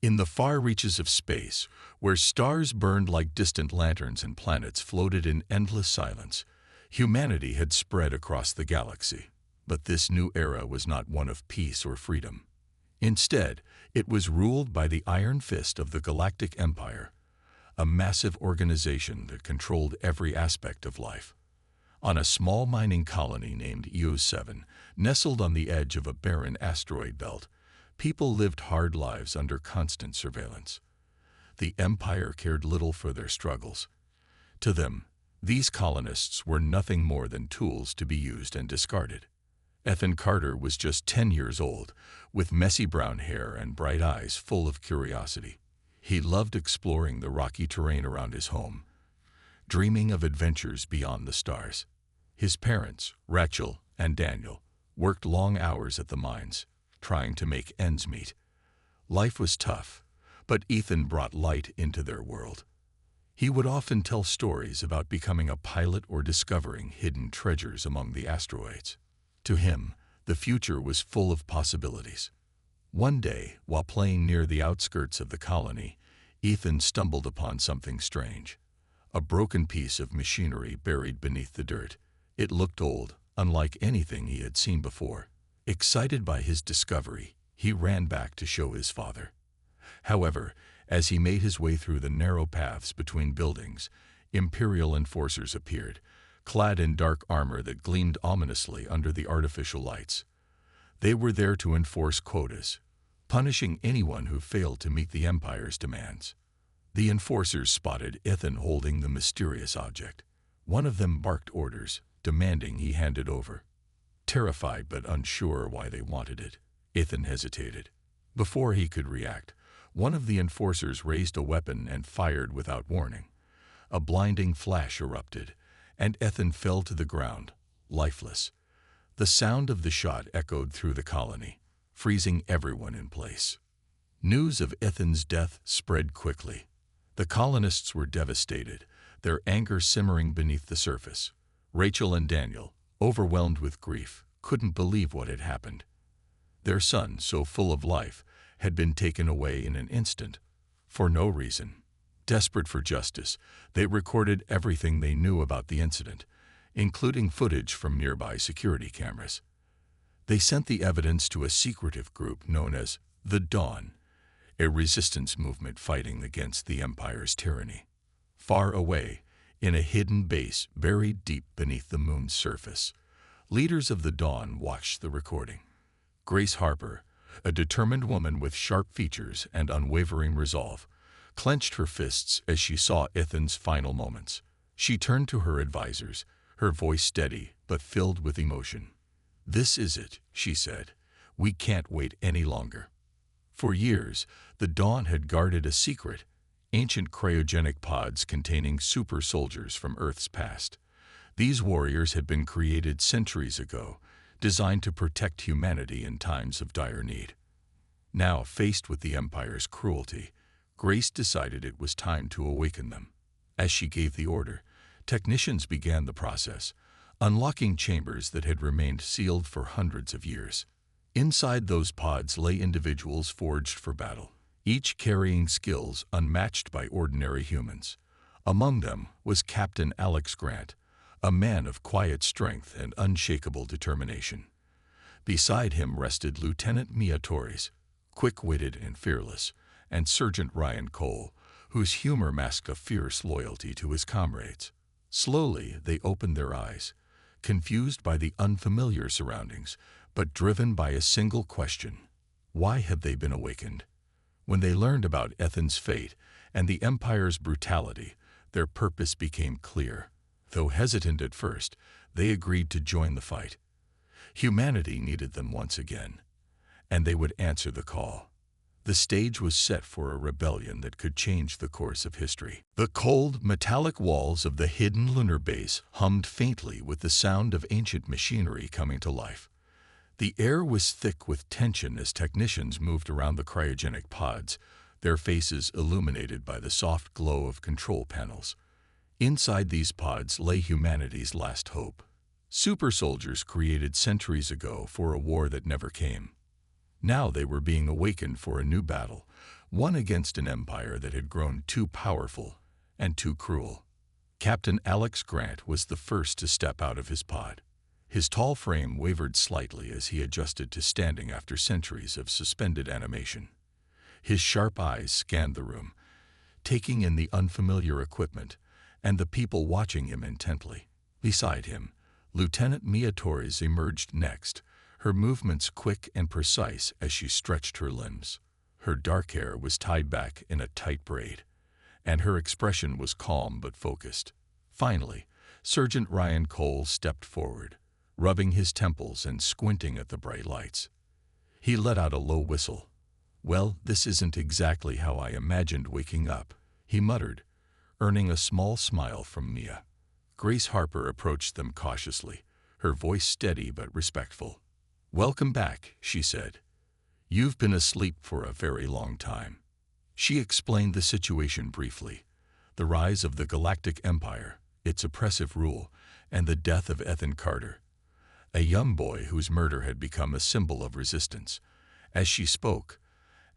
In the far reaches of space, where stars burned like distant lanterns and planets floated in endless silence, humanity had spread across the galaxy. But this new era was not one of peace or freedom. Instead, it was ruled by the iron fist of the Galactic Empire, a massive organization that controlled every aspect of life. On a small mining colony named EO7, nestled on the edge of a barren asteroid belt, people lived hard lives under constant surveillance. The Empire cared little for their struggles. To them, these colonists were nothing more than tools to be used and discarded. Ethan Carter was just 10 years old, with messy brown hair and bright eyes full of curiosity. He loved exploring the rocky terrain around his home, dreaming of adventures beyond the stars. His parents, Rachel and Daniel, worked long hours at the mines, trying to make ends meet. Life was tough, but Ethan brought light into their world. He would often tell stories about becoming a pilot or discovering hidden treasures among the asteroids. To him, the future was full of possibilities. One day, while playing near the outskirts of the colony, Ethan stumbled upon something strange. A broken piece of machinery buried beneath the dirt. It looked old, unlike anything he had seen before. Excited by his discovery, he ran back to show his father. However, as he made his way through the narrow paths between buildings, Imperial enforcers appeared, clad in dark armor that gleamed ominously under the artificial lights. They were there to enforce quotas, punishing anyone who failed to meet the Empire's demands. The enforcers spotted Ethan holding the mysterious object. One of them barked orders, demanding he hand it over. Terrified but unsure why they wanted it, Ethan hesitated. Before he could react, one of the enforcers raised a weapon and fired without warning. A blinding flash erupted, and Ethan fell to the ground, lifeless. The sound of the shot echoed through the colony, freezing everyone in place. News of Ethan's death spread quickly. The colonists were devastated, their anger simmering beneath the surface. Rachel and Daniel, overwhelmed with grief, couldn't believe what had happened. Their son, so full of life, had been taken away in an instant, for no reason. Desperate for justice, they recorded everything they knew about the incident, including footage from nearby security cameras. They sent the evidence to a secretive group known as the Dawn, a resistance movement fighting against the Empire's tyranny. Far away, in a hidden base buried deep beneath the moon's surface, leaders of the Dawn watched the recording. Grace Harper, a determined woman with sharp features and unwavering resolve, clenched her fists as she saw Ethan's final moments. She turned to her advisors, her voice steady but filled with emotion. "This is it," she said. "We can't wait any longer." For years, the Dawn had guarded a secret, ancient cryogenic pods containing super soldiers from Earth's past. These warriors had been created centuries ago, designed to protect humanity in times of dire need. Now, faced with the Empire's cruelty, Grace decided it was time to awaken them. As she gave the order, technicians began the process, unlocking chambers that had remained sealed for hundreds of years. Inside those pods lay individuals forged for battle, each carrying skills unmatched by ordinary humans. Among them was Captain Alex Grant, a man of quiet strength and unshakable determination. Beside him rested Lieutenant Mia Torres, quick-witted and fearless, and Sergeant Ryan Cole, whose humor masked a fierce loyalty to his comrades. Slowly, they opened their eyes, confused by the unfamiliar surroundings, but driven by a single question: why had they been awakened? When they learned about Ethan's fate and the Empire's brutality, their purpose became clear. Though hesitant at first, they agreed to join the fight. Humanity needed them once again, and they would answer the call. The stage was set for a rebellion that could change the course of history. The cold, metallic walls of the hidden lunar base hummed faintly with the sound of ancient machinery coming to life. The air was thick with tension as technicians moved around the cryogenic pods, their faces illuminated by the soft glow of control panels. Inside these pods lay humanity's last hope. Super soldiers created centuries ago for a war that never came. Now they were being awakened for a new battle, one against an empire that had grown too powerful and too cruel. Captain Alex Grant was the first to step out of his pod. His tall frame wavered slightly as he adjusted to standing after centuries of suspended animation. His sharp eyes scanned the room, taking in the unfamiliar equipment and the people watching him intently. Beside him, Lieutenant Mia Torres emerged next, her movements quick and precise as she stretched her limbs. Her dark hair was tied back in a tight braid, and her expression was calm but focused. Finally, Sergeant Ryan Cole stepped forward, rubbing his temples and squinting at the bright lights. He let out a low whistle. "Well, this isn't exactly how I imagined waking up," he muttered, earning a small smile from Mia. Grace Harper approached them cautiously, her voice steady but respectful. "Welcome back," she said. "You've been asleep for a very long time." She explained the situation briefly: the rise of the Galactic Empire, its oppressive rule, and the death of Ethan Carter, a young boy whose murder had become a symbol of resistance. As she spoke,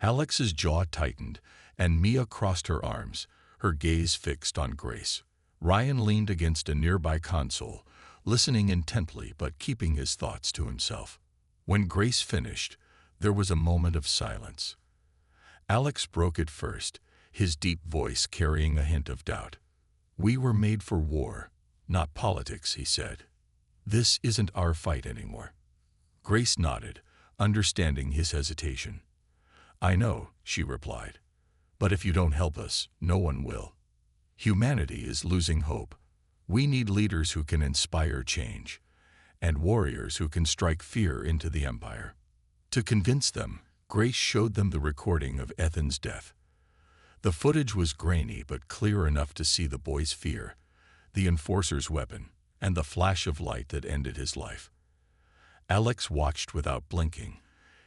Alex's jaw tightened, and Mia crossed her arms, her gaze fixed on Grace. Ryan leaned against a nearby console, listening intently but keeping his thoughts to himself. When Grace finished, there was a moment of silence. Alex broke it first, his deep voice carrying a hint of doubt. "We were made for war, not politics," he said. "This isn't our fight anymore." Grace nodded, understanding his hesitation. "I know," she replied. "But if you don't help us, no one will. Humanity is losing hope. We need leaders who can inspire change, and warriors who can strike fear into the Empire." To convince them, Grace showed them the recording of Ethan's death. The footage was grainy but clear enough to see the boy's fear, the Enforcer's weapon, and the flash of light that ended his life. Alex watched without blinking,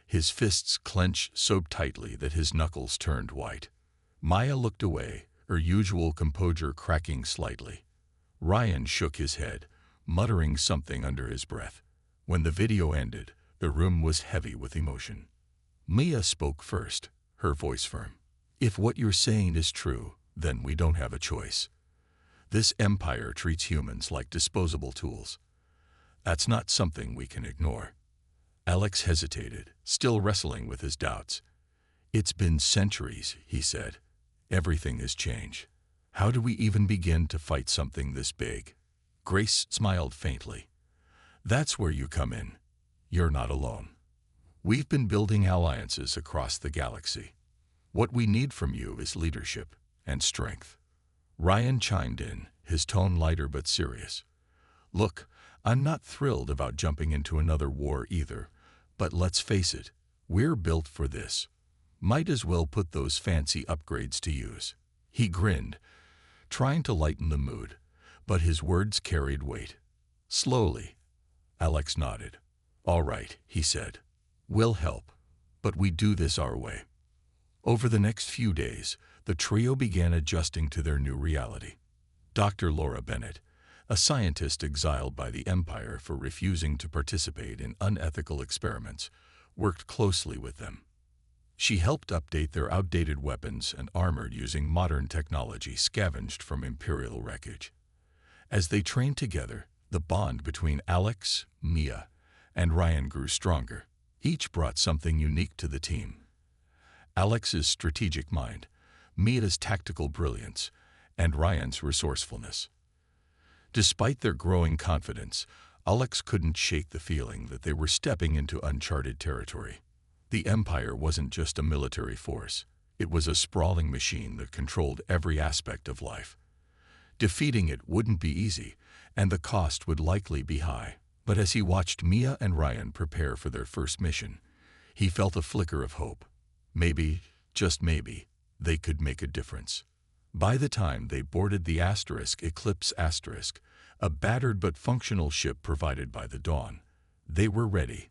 his fists clenched so tightly that his knuckles turned white. Maya looked away, her usual composure cracking slightly. Ryan shook his head, muttering something under his breath. When the video ended, the room was heavy with emotion. Mia spoke first, her voice firm. "If what you're saying is true, then we don't have a choice. This empire treats humans like disposable tools. That's not something we can ignore." Alex hesitated, still wrestling with his doubts. "It's been centuries," he said. "Everything has changed. How do we even begin to fight something this big?" Grace smiled faintly. "That's where you come in. You're not alone. We've been building alliances across the galaxy. What we need from you is leadership and strength." Ryan chimed in, his tone lighter but serious. "Look, I'm not thrilled about jumping into another war either, but let's face it, we're built for this. Might as well put those fancy upgrades to use." He grinned, trying to lighten the mood, but his words carried weight. Slowly, Alex nodded. "All right," he said. "We'll help, but we do this our way." Over the next few days, the trio began adjusting to their new reality. Dr. Laura Bennett, a scientist exiled by the Empire for refusing to participate in unethical experiments, worked closely with them. She helped update their outdated weapons and armor using modern technology scavenged from Imperial wreckage. As they trained together, the bond between Alex, Mia, and Ryan grew stronger. Each brought something unique to the team: Alex's strategic mind, Mia's tactical brilliance, and Ryan's resourcefulness. Despite their growing confidence, Alex couldn't shake the feeling that they were stepping into uncharted territory. The Empire wasn't just a military force. It was a sprawling machine that controlled every aspect of life. Defeating it wouldn't be easy, and the cost would likely be high. But as he watched Mia and Ryan prepare for their first mission, he felt a flicker of hope. Maybe, just maybe, they could make a difference. By the time they boarded the Eclipse Asterisk, a battered but functional ship provided by the Dawn, they were ready.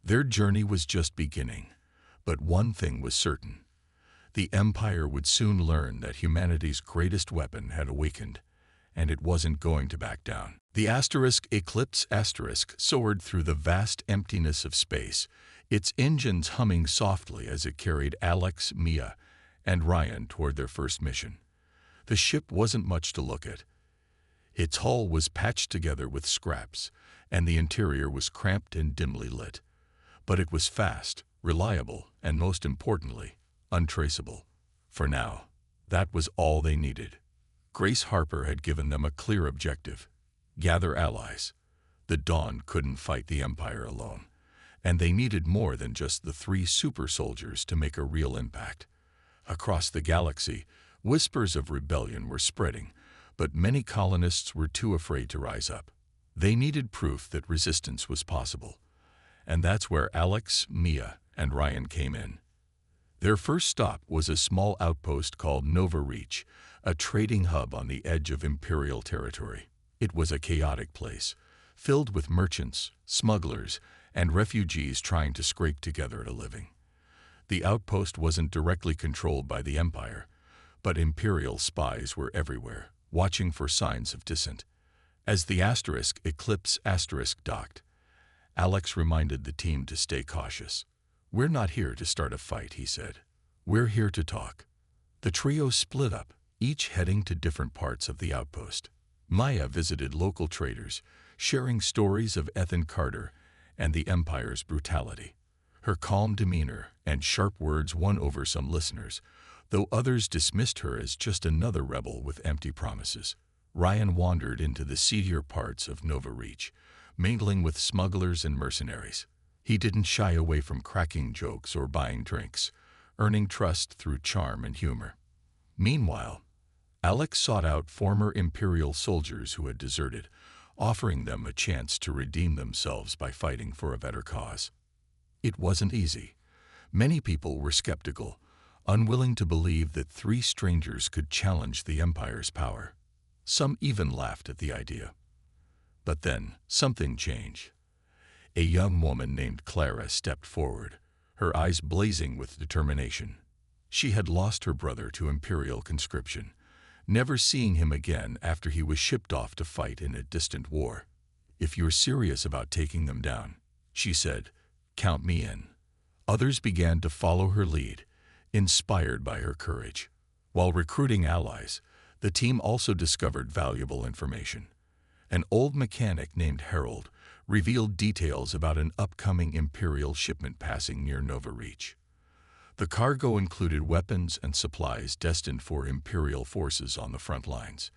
Their journey was just beginning, but one thing was certain: the Empire would soon learn that humanity's greatest weapon had awakened, and it wasn't going to back down. The Eclipse Asterisk soared through the vast emptiness of space, its engines humming softly as it carried Alex, Mia, and Ryan toward their first mission. The ship wasn't much to look at. Its hull was patched together with scraps, and the interior was cramped and dimly lit. But it was fast, reliable, and most importantly, untraceable. For now, that was all they needed. Grace Harper had given them a clear objective: gather allies. The Dawn couldn't fight the Empire alone, and they needed more than just the 3 super soldiers to make a real impact. Across the galaxy, whispers of rebellion were spreading, but many colonists were too afraid to rise up. They needed proof that resistance was possible, and that's where Alex, Mia, and Ryan came in. Their first stop was a small outpost called Nova Reach, a trading hub on the edge of Imperial territory. It was a chaotic place, filled with merchants, smugglers, and refugees trying to scrape together a living. The outpost wasn't directly controlled by the Empire, but Imperial spies were everywhere, watching for signs of dissent. As the Eclipse docked, Alex reminded the team to stay cautious. "We're not here to start a fight," he said. "We're here to talk." The trio split up, each heading to different parts of the outpost. Maya visited local traders, sharing stories of Ethan Carter and the Empire's brutality. Her calm demeanor and sharp words won over some listeners, though others dismissed her as just another rebel with empty promises. Ryan wandered into the seedier parts of Nova Reach, mingling with smugglers and mercenaries. He didn't shy away from cracking jokes or buying drinks, earning trust through charm and humor. Meanwhile, Alex sought out former Imperial soldiers who had deserted, offering them a chance to redeem themselves by fighting for a better cause. It wasn't easy. Many people were skeptical, unwilling to believe that 3 strangers could challenge the Empire's power. Some even laughed at the idea. But then, something changed. A young woman named Clara stepped forward, her eyes blazing with determination. She had lost her brother to Imperial conscription, never seeing him again after he was shipped off to fight in a distant war. "If you're serious about taking them down," she said, "count me in." Others began to follow her lead, inspired by her courage. While recruiting allies, the team also discovered valuable information. An old mechanic named Harold revealed details about an upcoming Imperial shipment passing near Nova Reach. The cargo included weapons and supplies destined for Imperial forces on the front lines.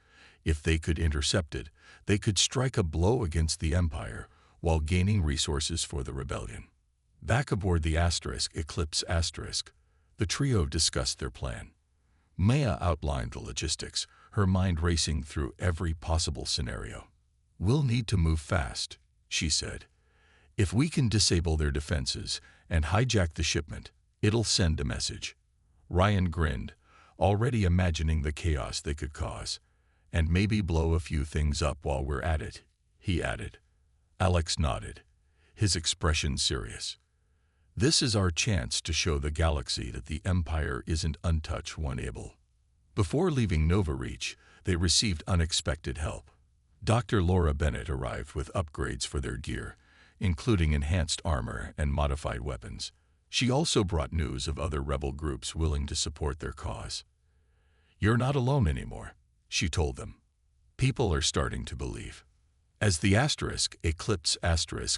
If they could intercept it, they could strike a blow against the Empire while gaining resources for the rebellion. Back aboard the Eclipse, the trio discussed their plan. Maya outlined the logistics, her mind racing through every possible scenario. "We'll need to move fast," she said. "If we can disable their defenses and hijack the shipment, it'll send a message." Ryan grinned, already imagining the chaos they could cause. "And maybe blow a few things up while we're at it," he added. Alex nodded, his expression serious. "This is our chance to show the galaxy that the Empire isn't untouchable." Before leaving Nova Reach, they received unexpected help. Dr. Laura Bennett arrived with upgrades for their gear, including enhanced armor and modified weapons. She also brought news of other rebel groups willing to support their cause. "You're not alone anymore," she told them. "People are starting to believe." As the Eclipse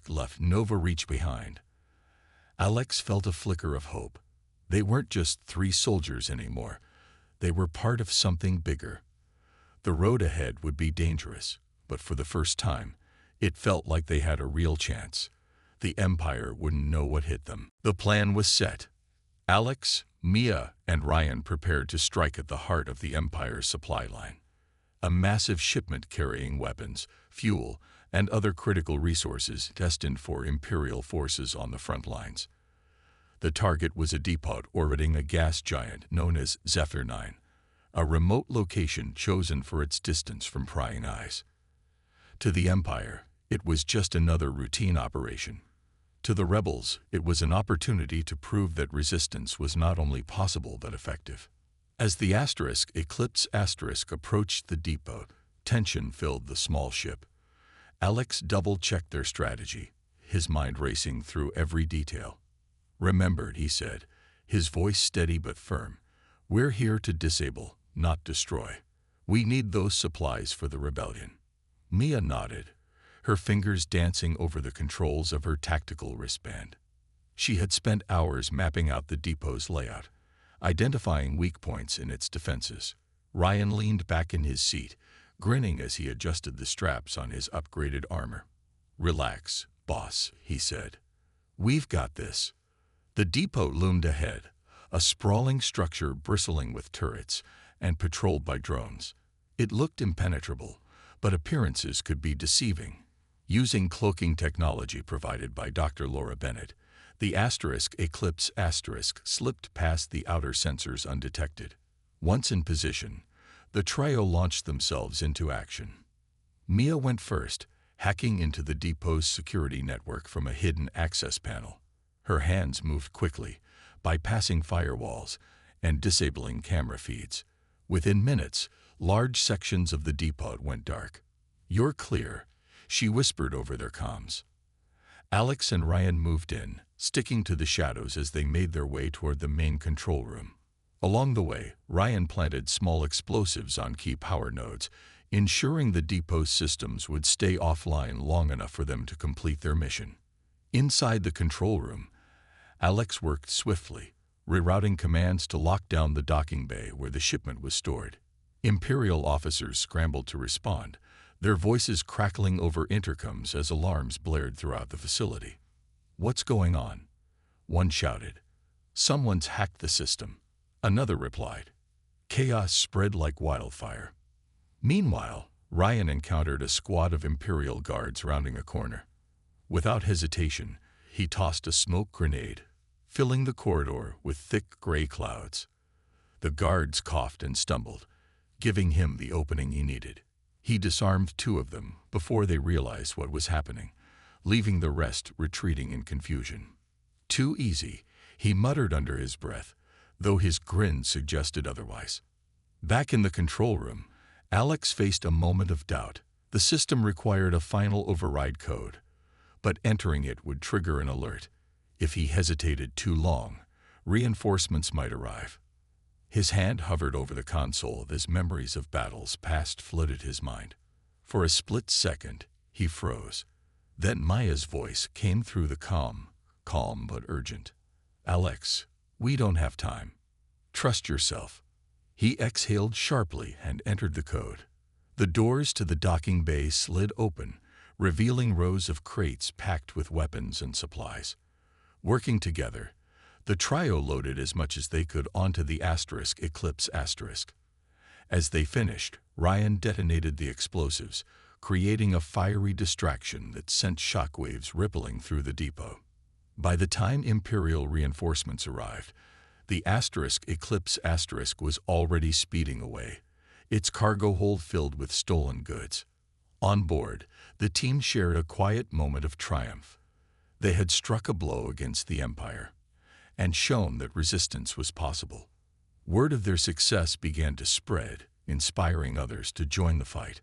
left Nova Reach behind, Alex felt a flicker of hope. They weren't just 3 soldiers anymore. They were part of something bigger. The road ahead would be dangerous, but for the first time, it felt like they had a real chance. The Empire wouldn't know what hit them. The plan was set. Alex, Mia, and Ryan prepared to strike at the heart of the Empire's supply line. A massive shipment carrying weapons, fuel, and other critical resources destined for Imperial forces on the front lines. The target was a depot orbiting a gas giant known as Zephyr 9, a remote location chosen for its distance from prying eyes. To the Empire, it was just another routine operation. To the rebels, it was an opportunity to prove that resistance was not only possible but effective. As the Eclipse approached the depot, tension filled the small ship. Alex double-checked their strategy, his mind racing through every detail. "Remember," he said, his voice steady but firm, We're here to disable, not destroy. We need those supplies for the rebellion. Mia nodded, her fingers dancing over the controls of her tactical wristband. She had spent hours mapping out the depot's layout, identifying weak points in its defenses. Ryan leaned back in his seat, grinning as he adjusted the straps on his upgraded armor. "Relax, boss," he said. "We've got this." The depot loomed ahead, a sprawling structure bristling with turrets and patrolled by drones. It looked impenetrable, but appearances could be deceiving. Using cloaking technology provided by Dr. Laura Bennett, the Eclipse slipped past the outer sensors undetected. Once in position, the trio launched themselves into action. Mia went first, hacking into the depot's security network from a hidden access panel. Her hands moved quickly, bypassing firewalls and disabling camera feeds. Within minutes, large sections of the depot went dark. "You're clear," she whispered over their comms. Alex and Ryan moved in, sticking to the shadows as they made their way toward the main control room. Along the way, Ryan planted small explosives on key power nodes, ensuring the depot's systems would stay offline long enough for them to complete their mission. Inside the control room, Alex worked swiftly, rerouting commands to lock down the docking bay where the shipment was stored. Imperial officers scrambled to respond, their voices crackling over intercoms as alarms blared throughout the facility. "What's going on?" one shouted. "Someone's hacked the system," another replied. Chaos spread like wildfire. Meanwhile, Ryan encountered a squad of Imperial guards rounding a corner. Without hesitation, he tossed a smoke grenade, filling the corridor with thick gray clouds. The guards coughed and stumbled, giving him the opening he needed. He disarmed 2 of them before they realized what was happening, leaving the rest retreating in confusion. "Too easy," he muttered under his breath, though his grin suggested otherwise. Back in the control room, Alex faced a moment of doubt. The system required a final override code, but entering it would trigger an alert. If he hesitated too long, reinforcements might arrive. His hand hovered over the console as memories of battles past flooded his mind. For a split second, he froze. Then Maya's voice came through the calm but urgent. "Alex, we don't have time. Trust yourself." He exhaled sharply and entered the code. The doors to the docking bay slid open, revealing rows of crates packed with weapons and supplies. Working together, the trio loaded as much as they could onto the Eclipse. As they finished, Ryan detonated the explosives, creating a fiery distraction that sent shockwaves rippling through the depot. By the time Imperial reinforcements arrived, the Eclipse was already speeding away, its cargo hold filled with stolen goods. On board, the team shared a quiet moment of triumph. They had struck a blow against the Empire and shown that resistance was possible. Word of their success began to spread, inspiring others to join the fight.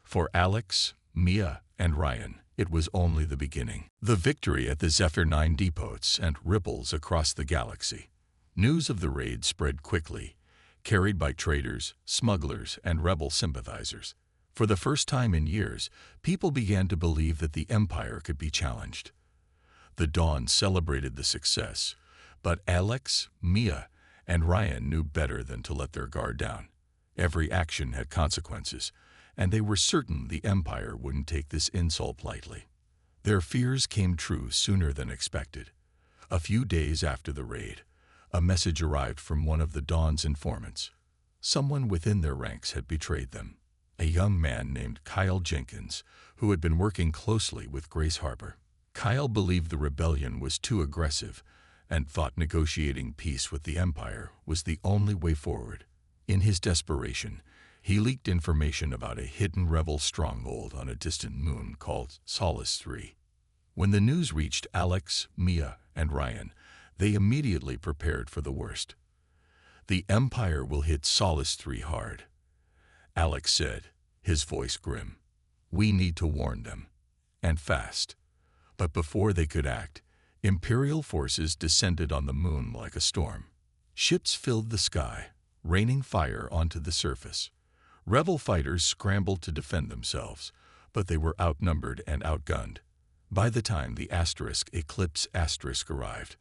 For Alex, Mia, and Ryan, it was only the beginning. The victory at the Zephyr 9 depot sent ripples across the galaxy. News of the raid spread quickly, carried by traders, smugglers, and rebel sympathizers. For the first time in years, people began to believe that the Empire could be challenged. The Dawn celebrated the success, but Alex, Mia, and Ryan knew better than to let their guard down. Every action had consequences, and they were certain the Empire wouldn't take this insult lightly. Their fears came true sooner than expected. A few days after the raid, a message arrived from one of the Dawn's informants. Someone within their ranks had betrayed them. A young man named Kyle Jenkins, who had been working closely with Grace Harbor. Kyle believed the rebellion was too aggressive and thought negotiating peace with the Empire was the only way forward. In his desperation, he leaked information about a hidden rebel stronghold on a distant moon called Solace 3. When the news reached Alex, Mia, and Ryan, they immediately prepared for the worst. "The Empire will hit Solace 3 hard," Alex said, his voice grim. "We need to warn them, and fast." But before they could act, Imperial forces descended on the moon like a storm. Ships filled the sky, raining fire onto the surface. Rebel fighters scrambled to defend themselves, but they were outnumbered and outgunned. By the time the Eclipse arrived,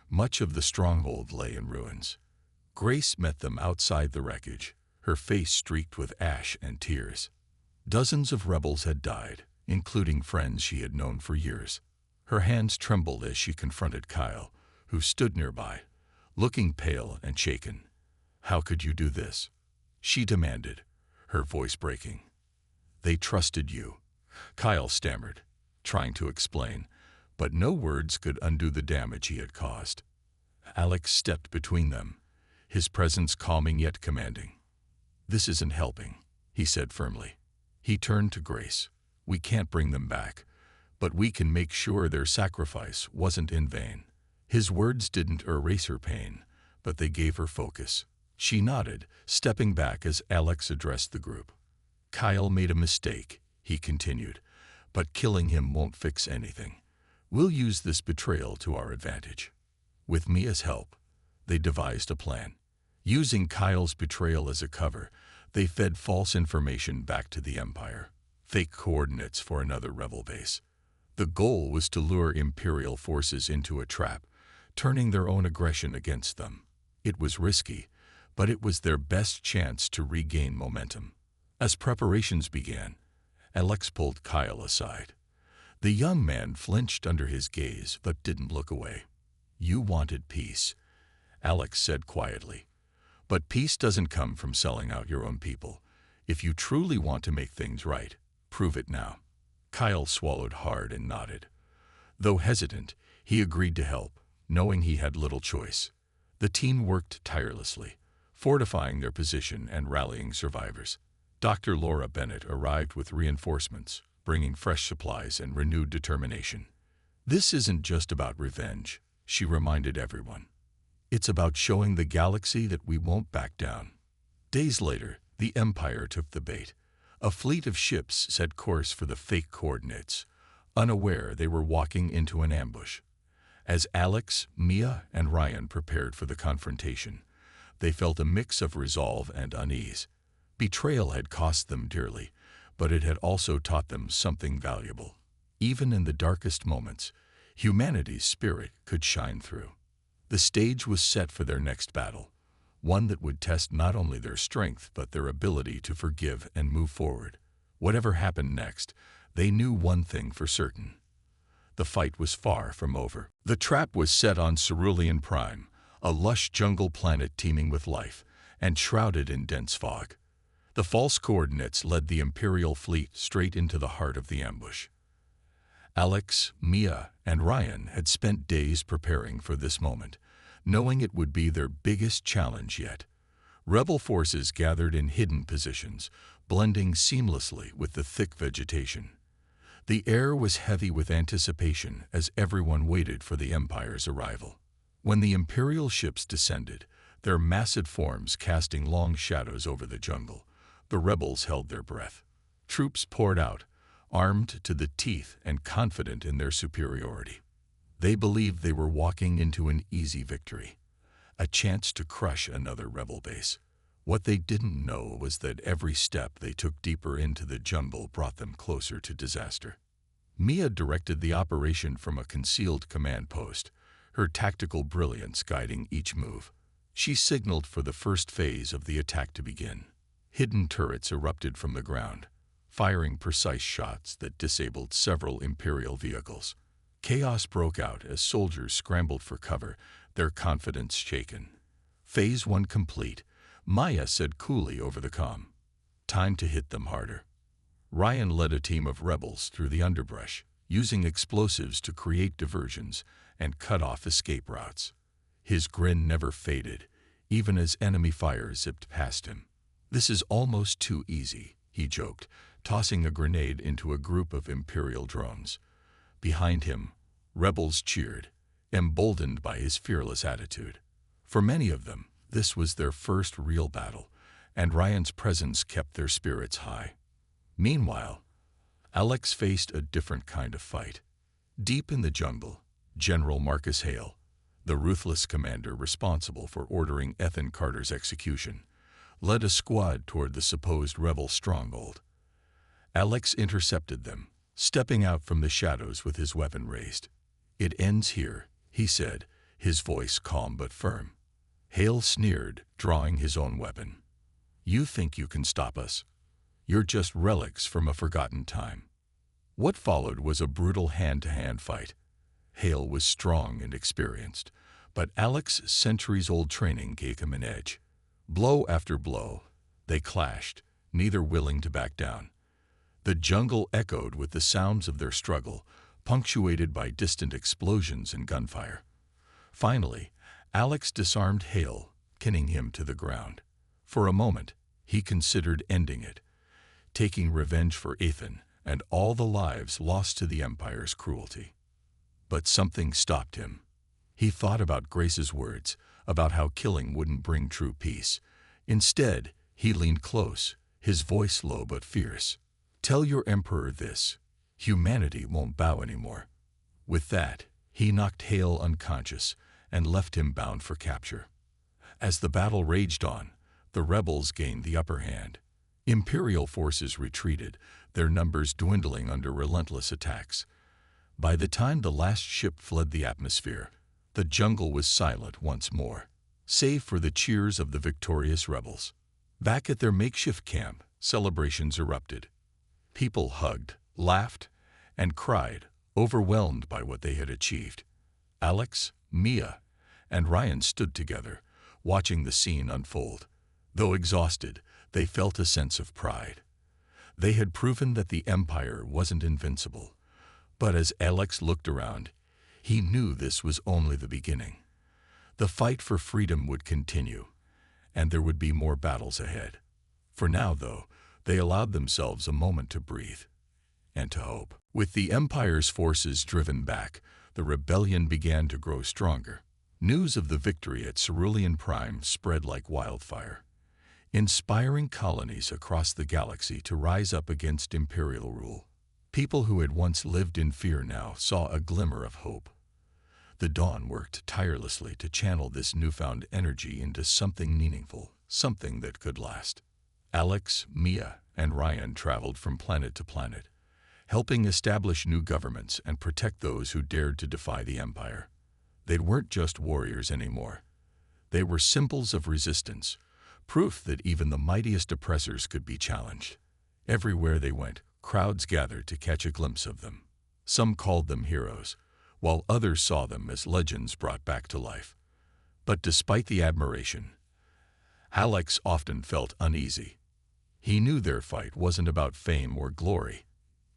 much of the stronghold lay in ruins. Grace met them outside the wreckage, her face streaked with ash and tears. Dozens of rebels had died, including friends she had known for years. Her hands trembled as she confronted Kyle, who stood nearby, looking pale and shaken. "How could you do this?" she demanded, her voice breaking. "They trusted you," Kyle stammered, trying to explain, but no words could undo the damage he had caused. Alex stepped between them, his presence calming yet commanding. "This isn't helping," he said firmly. He turned to Grace. "We can't bring them back, but we can make sure their sacrifice wasn't in vain." His words didn't erase her pain, but they gave her focus. She nodded, stepping back as Alex addressed the group. "Kyle made a mistake," he continued, "but killing him won't fix anything. We'll use this betrayal to our advantage." With Mia's help, they devised a plan. Using Kyle's betrayal as a cover, they fed false information back to the Empire, fake coordinates for another rebel base. The goal was to lure Imperial forces into a trap, turning their own aggression against them. It was risky, but it was their best chance to regain momentum. As preparations began, Alex pulled Kyle aside. The young man flinched under his gaze but didn't look away. "You wanted peace," Alex said quietly. "But peace doesn't come from selling out your own people. If you truly want to make things right, prove it now." Kyle swallowed hard and nodded. Though hesitant, he agreed to help, knowing he had little choice. The team worked tirelessly, fortifying their position and rallying survivors. Dr. Laura Bennett arrived with reinforcements, bringing fresh supplies and renewed determination. "This isn't just about revenge," she reminded everyone. "It's about showing the galaxy that we won't back down." Days later, the Empire took the bait. A fleet of ships set course for the fake coordinates, unaware they were walking into an ambush. As Alex, Mia, and Ryan prepared for the confrontation, they felt a mix of resolve and unease. Betrayal had cost them dearly, but it had also taught them something valuable. Even in the darkest moments, humanity's spirit could shine through. The stage was set for their next battle, one that would test not only their strength but their ability to forgive and move forward. Whatever happened next, they knew one thing for certain. The fight was far from over. The trap was set on Cerulean Prime, a lush jungle planet teeming with life, and shrouded in dense fog. The false coordinates led the Imperial fleet straight into the heart of the ambush. Alex, Mia, and Ryan had spent days preparing for this moment, knowing it would be their biggest challenge yet. Rebel forces gathered in hidden positions, blending seamlessly with the thick vegetation. The air was heavy with anticipation as everyone waited for the Empire's arrival. When the Imperial ships descended, their massive forms casting long shadows over the jungle, the rebels held their breath. Troops poured out, armed to the teeth and confident in their superiority. They believed they were walking into an easy victory, a chance to crush another rebel base. What they didn't know was that every step they took deeper into the jungle brought them closer to disaster. Mia directed the operation from a concealed command post, her tactical brilliance guiding each move. She signaled for the first phase of the attack to begin. Hidden turrets erupted from the ground, firing precise shots that disabled several Imperial vehicles. Chaos broke out as soldiers scrambled for cover, their confidence shaken. Phase 1 complete, Maya said coolly over the comm. "Time to hit them harder." Ryan led a team of rebels through the underbrush, using explosives to create diversions and cut off escape routes. His grin never faded, even as enemy fire zipped past him. "This is almost too easy," he joked, tossing a grenade into a group of Imperial drones. Behind him, rebels cheered, emboldened by his fearless attitude. For many of them, this was their first real battle, and Ryan's presence kept their spirits high. Meanwhile, Alex faced a different kind of fight. Deep in the jungle, General Marcus Hale, the ruthless commander responsible for ordering Ethan Carter's execution, led a squad toward the supposed rebel stronghold. Alex intercepted them, stepping out from the shadows with his weapon raised. "It ends here," he said, his voice calm but firm. Hale sneered, drawing his own weapon. "You think you can stop us? You're just relics from a forgotten time." What followed was a brutal hand-to-hand fight. Hale was strong and experienced, but Alex's centuries-old training gave him an edge. Blow after blow, they clashed, neither willing to back down. The jungle echoed with the sounds of their struggle, punctuated by distant explosions and gunfire. Finally, Alex disarmed Hale, pinning him to the ground. For a moment, he considered ending it, taking revenge for Ethan and all the lives lost to the Empire's cruelty. But something stopped him. He thought about Grace's words, about how killing wouldn't bring true peace. Instead, he leaned close, his voice low but fierce. "Tell your Emperor this. Humanity won't bow anymore." With that, he knocked Hale unconscious and left him bound for capture. As the battle raged on, the rebels gained the upper hand. Imperial forces retreated, their numbers dwindling under relentless attacks. By the time the last ship fled the atmosphere, the jungle was silent once more, save for the cheers of the victorious rebels. Back at their makeshift camp, celebrations erupted. People hugged, laughed, and cried, overwhelmed by what they had achieved. Alex, Mia, and Ryan stood together, watching the scene unfold. Though exhausted, they felt a sense of pride. They had proven that the Empire wasn't invincible. But as Alex looked around, he knew this was only the beginning. The fight for freedom would continue, and there would be more battles ahead. For now, though, they allowed themselves a moment to breathe and to hope. With the Empire's forces driven back, the rebellion began to grow stronger. News of the victory at Cerulean Prime spread like wildfire, inspiring colonies across the galaxy to rise up against Imperial rule. People who had once lived in fear now saw a glimmer of hope. The Dawn worked tirelessly to channel this newfound energy into something meaningful, something that could last. Alex, Mia, and Ryan traveled from planet to planet, helping establish new governments and protect those who dared to defy the Empire. They weren't just warriors anymore. They were symbols of resistance, proof that even the mightiest oppressors could be challenged. Everywhere they went, crowds gathered to catch a glimpse of them. Some called them heroes, while others saw them as legends brought back to life. But despite the admiration, Alex often felt uneasy. He knew their fight wasn't about fame or glory.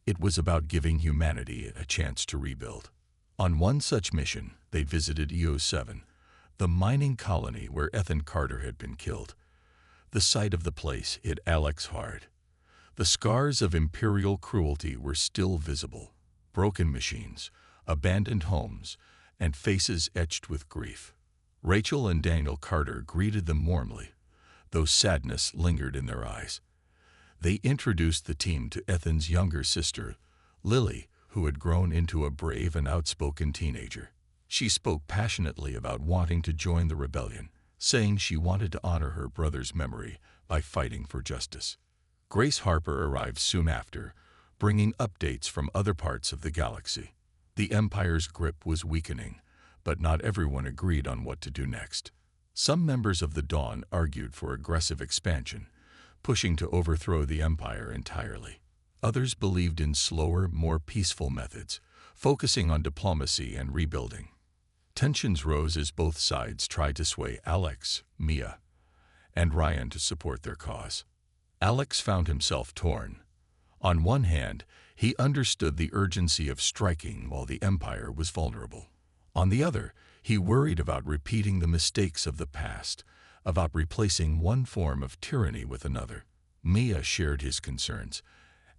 It was about giving humanity a chance to rebuild. On one such mission, they visited EO7, the mining colony where Ethan Carter had been killed. The sight of the place hit Alex hard. The scars of Imperial cruelty were still visible. Broken machines, abandoned homes, and faces etched with grief. Rachel and Daniel Carter greeted them warmly, though sadness lingered in their eyes. They introduced the team to Ethan's younger sister, Lily, who had grown into a brave and outspoken teenager. She spoke passionately about wanting to join the rebellion, saying she wanted to honor her brother's memory by fighting for justice. Grace Harper arrived soon after, bringing updates from other parts of the galaxy. The Empire's grip was weakening, but not everyone agreed on what to do next. Some members of the Dawn argued for aggressive expansion, pushing to overthrow the Empire entirely. Others believed in slower, more peaceful methods, focusing on diplomacy and rebuilding. Tensions rose as both sides tried to sway Alex, Mia, and Ryan to support their cause. Alex found himself torn. On one hand, he understood the urgency of striking while the Empire was vulnerable. On the other, he worried about repeating the mistakes of the past, about replacing one form of tyranny with another. Mia shared his concerns,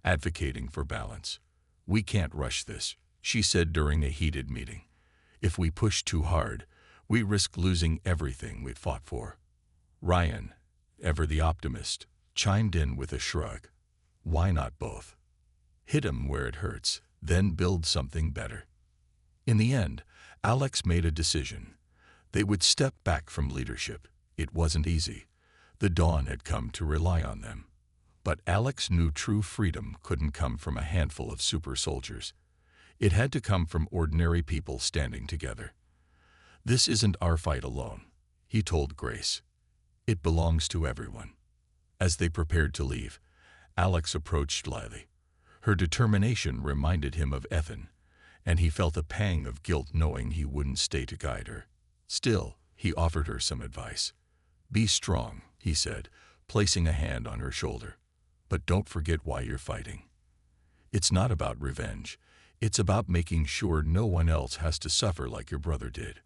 advocating for balance. "We can't rush this," she said during a heated meeting. "If we push too hard, we risk losing everything we'd fought for." Ryan, ever the optimist, chimed in with a shrug. "Why not both? Hit 'em where it hurts, then build something better." In the end, Alex made a decision. They would step back from leadership. It wasn't easy. The dawn had come to rely on them. But Alex knew true freedom couldn't come from a handful of super soldiers. It had to come from ordinary people standing together. "This isn't our fight alone," he told Grace. "It belongs to everyone." As they prepared to leave, Alex approached Lily. Her determination reminded him of Ethan, and he felt a pang of guilt knowing he wouldn't stay to guide her. Still, he offered her some advice. "Be strong," he said, placing a hand on her shoulder. "But don't forget why you're fighting. It's not about revenge. It's about making sure no one else has to suffer like your brother did."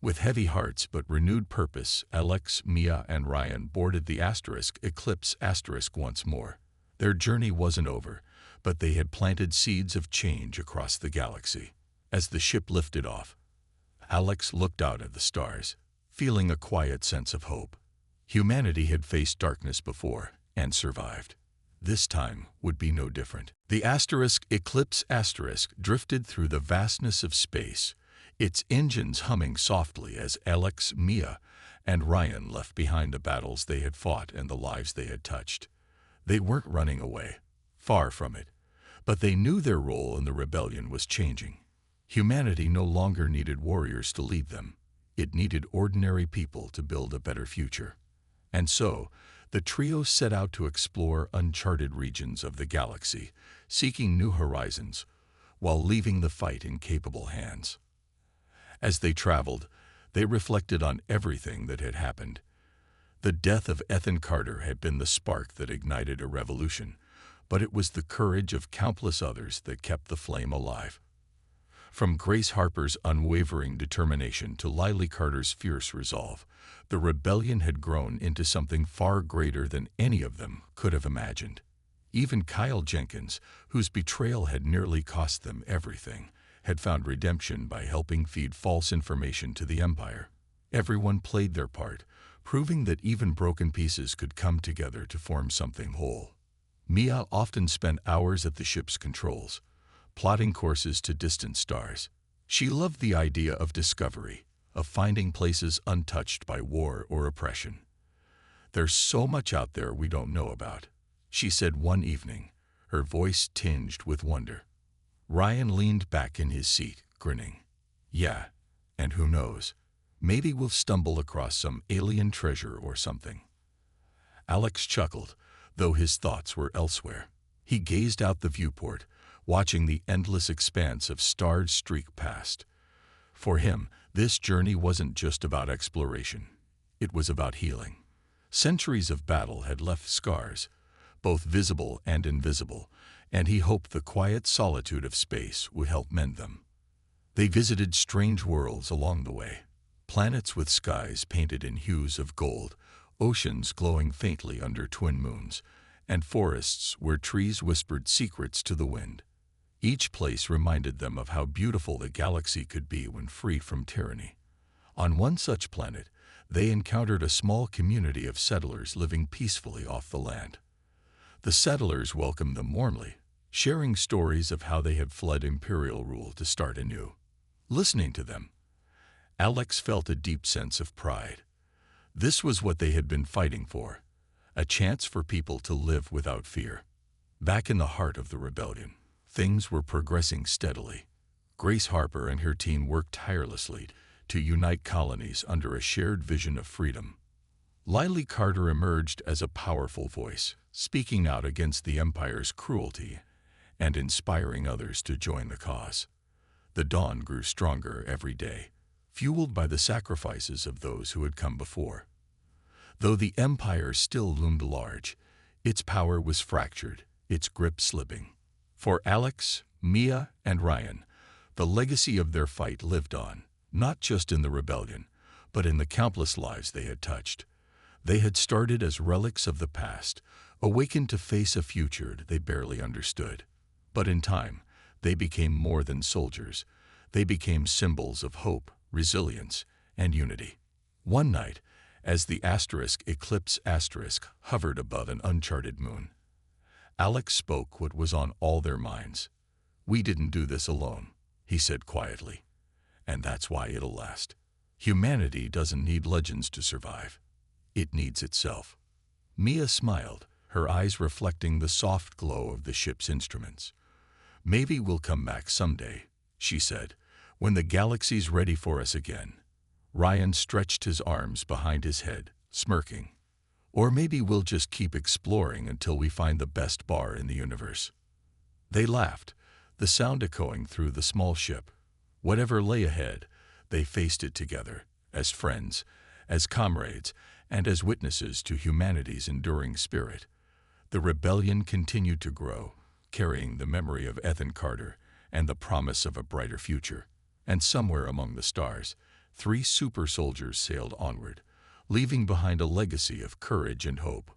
With heavy hearts but renewed purpose, Alex, Mia, and Ryan boarded the Eclipse once more. Their journey wasn't over, but they had planted seeds of change across the galaxy. As the ship lifted off, Alex looked out at the stars, feeling a quiet sense of hope. Humanity had faced darkness before and survived. This time would be no different. The Eclipse drifted through the vastness of space, its engines humming softly as Alex, Mia, and Ryan left behind the battles they had fought and the lives they had touched. They weren't running away, far from it, but they knew their role in the rebellion was changing. Humanity no longer needed warriors to lead them. It needed ordinary people to build a better future. And so, the trio set out to explore uncharted regions of the galaxy, seeking new horizons, while leaving the fight in capable hands. As they traveled, they reflected on everything that had happened. The death of Ethan Carter had been the spark that ignited a revolution, but it was the courage of countless others that kept the flame alive. From Grace Harper's unwavering determination to Lily Carter's fierce resolve, the rebellion had grown into something far greater than any of them could have imagined. Even Kyle Jenkins, whose betrayal had nearly cost them everything, had found redemption by helping feed false information to the Empire. Everyone played their part, proving that even broken pieces could come together to form something whole. Mia often spent hours at the ship's controls, plotting courses to distant stars. She loved the idea of discovery, of finding places untouched by war or oppression. "There's so much out there we don't know about," she said one evening, her voice tinged with wonder. Ryan leaned back in his seat, grinning. "Yeah, and who knows? Maybe we'll stumble across some alien treasure or something." Alex chuckled, though his thoughts were elsewhere. He gazed out the viewport, watching the endless expanse of stars streak past. For him, this journey wasn't just about exploration. It was about healing. Centuries of battle had left scars, both visible and invisible, and he hoped the quiet solitude of space would help mend them. They visited strange worlds along the way, planets with skies painted in hues of gold, oceans glowing faintly under twin moons, and forests where trees whispered secrets to the wind. Each place reminded them of how beautiful the galaxy could be when free from tyranny. On one such planet, they encountered a small community of settlers living peacefully off the land. The settlers welcomed them warmly, sharing stories of how they had fled imperial rule to start anew. Listening to them, Alex felt a deep sense of pride. This was what they had been fighting for, a chance for people to live without fear. Back in the heart of the rebellion, things were progressing steadily. Grace Harper and her team worked tirelessly to unite colonies under a shared vision of freedom. Lily Carter emerged as a powerful voice, speaking out against the Empire's cruelty and inspiring others to join the cause. The dawn grew stronger every day, fueled by the sacrifices of those who had come before. Though the Empire still loomed large, its power was fractured, its grip slipping. For Alex, Mia, and Ryan, the legacy of their fight lived on, not just in the rebellion, but in the countless lives they had touched. They had started as relics of the past, awakened to face a future they barely understood. But in time, they became more than soldiers. They became symbols of hope, resilience, and unity. One night, as the Eclipse hovered above an uncharted moon, Alex spoke what was on all their minds. "We didn't do this alone," he said quietly, "and that's why it'll last." Humanity doesn't need legends to survive. It needs itself. Mia smiled, her eyes reflecting the soft glow of the ship's instruments. Maybe we'll come back someday, she said, when the galaxy's ready for us again. Ryan stretched his arms behind his head, smirking. Or maybe we'll just keep exploring until we find the best bar in the universe. They laughed, the sound echoing through the small ship. Whatever lay ahead, they faced it together, as friends, as comrades, and as witnesses to humanity's enduring spirit. The rebellion continued to grow, carrying the memory of Ethan Carter and the promise of a brighter future. And somewhere among the stars, 3 super soldiers sailed onward, leaving behind a legacy of courage and hope.